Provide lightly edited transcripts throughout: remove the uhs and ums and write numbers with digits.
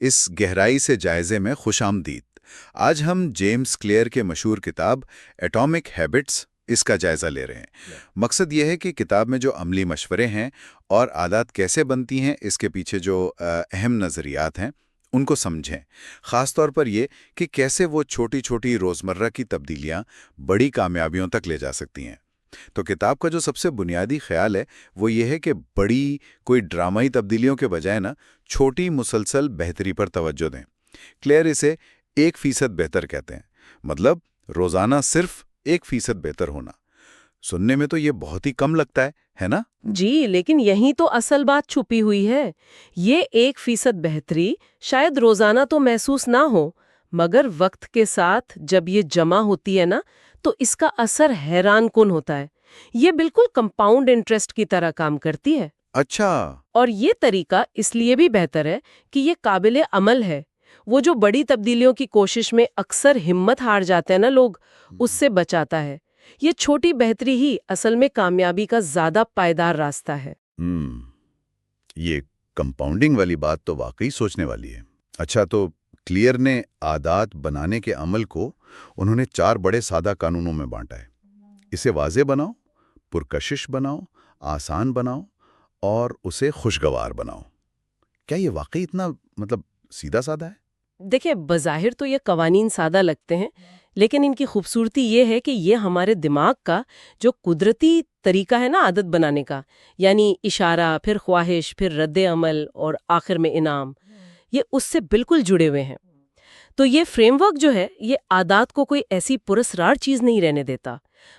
اس گہرائی سے جائزے میں خوش آمدید۔ آج ہم جیمز کلیئر کے مشہور کتاب ایٹامک ہیبٹس اس کا جائزہ لے رہے ہیں۔ مقصد یہ ہے کہ کتاب میں جو عملی مشورے ہیں اور عادات کیسے بنتی ہیں، اس کے پیچھے جو اہم نظریات ہیں ان کو سمجھیں، خاص طور پر یہ کہ کیسے وہ چھوٹی چھوٹی روزمرہ کی تبدیلیاں بڑی کامیابیوں تک لے جا سکتی ہیں۔ تو کتاب کا جو سب سے بنیادی خیال ہے وہ یہ ہے کہ بڑی کوئی ڈرامائی تبدیلیوں کے بجائے چھوٹی مسلسل بہتری پر توجہ دیں۔ کلیئر اسے 1% بہتر کہتے ہیں، مطلب روزانہ صرف 1% بہتر ہونا۔ سننے میں تو یہ بہت ہی کم لگتا ہے نا؟ جی، لیکن یہی تو اصل بات چھپی ہوئی ہے۔ یہ 1% بہتری شاید روزانہ تو محسوس نہ ہو، مگر وقت کے ساتھ جب یہ جمع ہوتی ہے نا، تو اس کا اثر حیران کن ہوتا ہے۔ یہ بالکل کمپاؤنڈ انٹرسٹ کی طرح کام کرتی ہے۔ اچھا۔ اور یہ طریقہ اس لیے بھی بہتر ہے کہ یہ قابل عمل ہے۔ وہ جو بڑی تبدیلیوں کی کوشش میں اکثر ہمت ہار جاتے ہیں نا لوگ، اس سے بچاتا ہے۔ یہ چھوٹی بہتری ہی اصل میں کامیابی کا زیادہ پائیدار راستہ ہے۔ یہ کمپاؤنڈنگ والی بات تو واقعی سوچنے والی ہے۔ اچھا، تو کلیئر نے عادات بنانے کے عمل کو انہوں نے 4 بڑے سادہ قانونوں میں بانٹا ہے۔ اسے واضح بناؤ، پرکشش بناؤ، آسان بناؤ اور اسے خوشگوار بناؤ۔ کیا یہ واقعی اتنا سیدھا سادہ ہے؟ دیکھیں، بظاہر تو یہ قوانین سادہ لگتے ہیں، لیکن ان کی خوبصورتی یہ ہے کہ یہ ہمارے دماغ کا جو قدرتی طریقہ ہے نا عادت بنانے کا، یعنی اشارہ، پھر خواہش، پھر رد عمل اور آخر میں انعام، یہ اس سے بالکل جڑے ہوئے ہیں۔ تو یہ فریم ورک جو ہے، یہ عادات کو کوئی ایسی پراسرار چیز نہیں رہنے دیتا،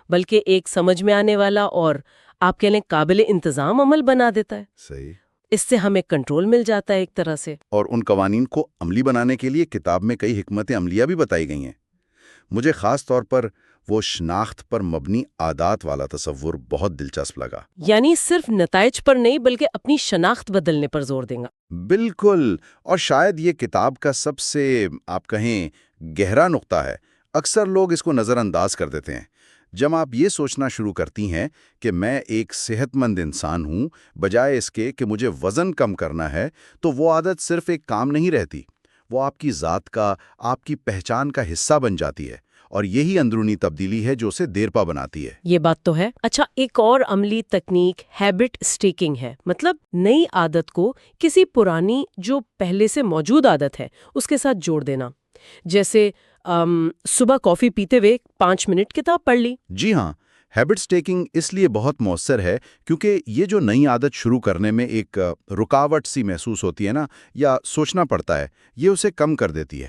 بلکہ ایک سمجھ میں آنے والا اور آپ کہہ لیں قابل انتظام عمل بنا دیتا ہے۔ صحیح۔ اس سے ہمیں کنٹرول مل جاتا ہے ایک طرح سے۔ اور ان قوانین کو عملی بنانے کے لیے کتاب میں کئی حکمت عملیہ بھی بتائی گئی ہیں۔ مجھے خاص طور پر وہ شناخت پر مبنی عادات والا تصور بہت دلچسپ لگا۔ یعنی صرف نتائج پر نہیں بلکہ اپنی شناخت بدلنے پر زور دیں گا۔ بالکل، اور شاید یہ کتاب کا سب سے آپ کہیں گہرا نقطہ ہے۔ اکثر لوگ اس کو نظر انداز کر دیتے ہیں۔ جب آپ یہ سوچنا شروع کرتی ہیں کہ میں ایک صحت مند انسان ہوں، بجائے اس کے کہ مجھے وزن کم کرنا ہے، تو وہ عادت صرف ایک کام نہیں رہتی، وہ آپ کی ذات کا، آپ کی پہچان کا حصہ بن جاتی ہے، اور یہی اندرونی تبدیلی ہے جو اسے دیرپا بناتی ہے۔ یہ بات تو ہے۔ اچھا، ایک اور عملی تکنیک ہیبٹ اسٹیکنگ ہے، مطلب نئی عادت کو کسی پرانی جو پہلے سے موجود عادت ہے اس کے ساتھ جوڑ دینا۔ جیسے صبح کافی پیتے ہوئے 5 منٹ کتاب پڑھ لی۔ جی ہاں، ہیبٹ اسٹیکنگ اس لیے بہت مؤثر ہے کیونکہ یہ جو نئی عادت شروع کرنے میں ایک رکاوٹ سی محسوس ہوتی ہے نا، یا سوچنا پڑتا ہے، یہ اسے کم کر دیتی ہے۔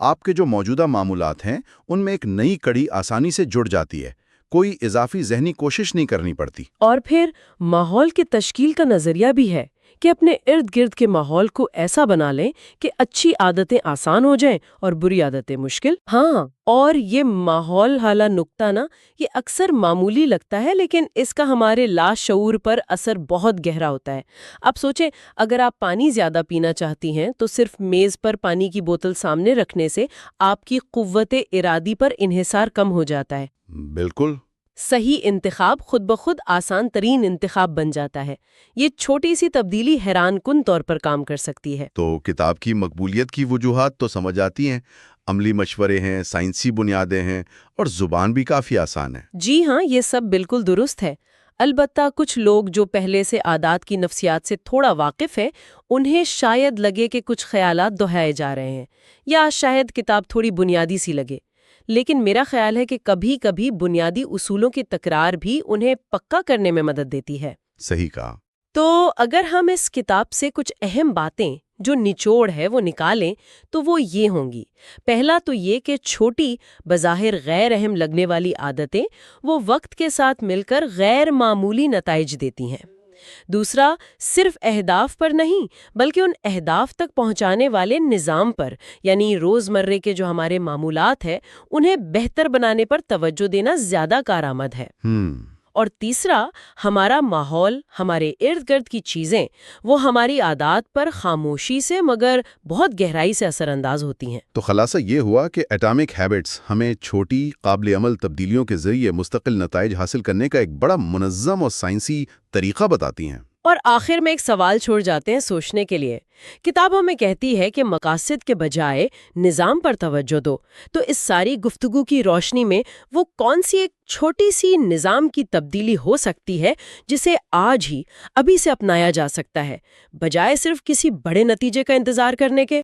آپ کے جو موجودہ معمولات ہیں ان میں ایک نئی کڑی آسانی سے جڑ جاتی ہے، کوئی اضافی ذہنی کوشش نہیں کرنی پڑتی۔ اور پھر ماحول کی تشکیل کا نظریہ بھی ہے کہ اپنے ارد گرد کے ماحول کو ایسا بنا لیں کہ اچھی عادتیں آسان ہو جائیں اور بری عادتیں مشکل۔ ہاں، اور یہ ماحول والا نکتہ نا، یہ اکثر معمولی لگتا ہے لیکن اس کا ہمارے لاشعور پر اثر بہت گہرا ہوتا ہے۔ اب سوچیں، اگر آپ پانی زیادہ پینا چاہتی ہیں تو صرف میز پر پانی کی بوتل سامنے رکھنے سے آپ کی قوت ارادی پر انحصار کم ہو جاتا ہے۔ بالکل۔ صحیح انتخاب خود بخود آسان ترین انتخاب بن جاتا ہے۔ یہ چھوٹی سی تبدیلی حیران کن طور پر کام کر سکتی ہے۔ تو کتاب کی مقبولیت کی وجوہات تو سمجھ آتی ہیں، عملی مشورے ہیں، سائنسی بنیادیں ہیں، اور زبان بھی کافی آسان ہے۔ جی ہاں، یہ سب بالکل درست ہے۔ البتہ کچھ لوگ جو پہلے سے عادات کی نفسیات سے تھوڑا واقف ہے، انہیں شاید لگے کہ کچھ خیالات دہرائے جا رہے ہیں، یا شاید کتاب تھوڑی بنیادی سی لگے۔ لیکن میرا خیال ہے کہ کبھی کبھی بنیادی اصولوں کی تکرار بھی انہیں پکا کرنے میں مدد دیتی ہے۔ صحیح کہا۔ تو اگر ہم اس کتاب سے کچھ اہم باتیں جو نچوڑ ہے وہ نکالیں تو وہ یہ ہوں گی۔ پہلا تو یہ کہ چھوٹی بظاہر غیر اہم لگنے والی عادتیں وہ وقت کے ساتھ مل کر غیر معمولی نتائج دیتی ہیں۔ دوسرا، صرف اہداف پر نہیں بلکہ ان اہداف تک پہنچانے والے نظام پر، یعنی روزمرہ کے جو ہمارے معمولات ہیں انہیں بہتر بنانے پر توجہ دینا زیادہ کارآمد ہے۔ اور تیسرا، ہمارا ماحول، ہمارے ارد گرد کی چیزیں، وہ ہماری عادات پر خاموشی سے مگر بہت گہرائی سے اثر انداز ہوتی ہیں۔ تو خلاصہ یہ ہوا کہ ایٹامک ہیبٹس ہمیں چھوٹی قابل عمل تبدیلیوں کے ذریعے مستقل نتائج حاصل کرنے کا ایک بڑا منظم اور سائنسی طریقہ بتاتی ہیں۔ اور آخر میں ایک سوال چھوڑ جاتے ہیں سوچنے کے لیے۔ کتاب ہمیں کہتی ہے کہ مقاصد کے بجائے نظام پر توجہ دو، تو اس ساری گفتگو کی روشنی میں وہ کون سی ایک چھوٹی سی نظام کی تبدیلی ہو سکتی ہے جسے آج ہی ابھی سے اپنایا جا سکتا ہے، بجائے صرف کسی بڑے نتیجے کا انتظار کرنے کے؟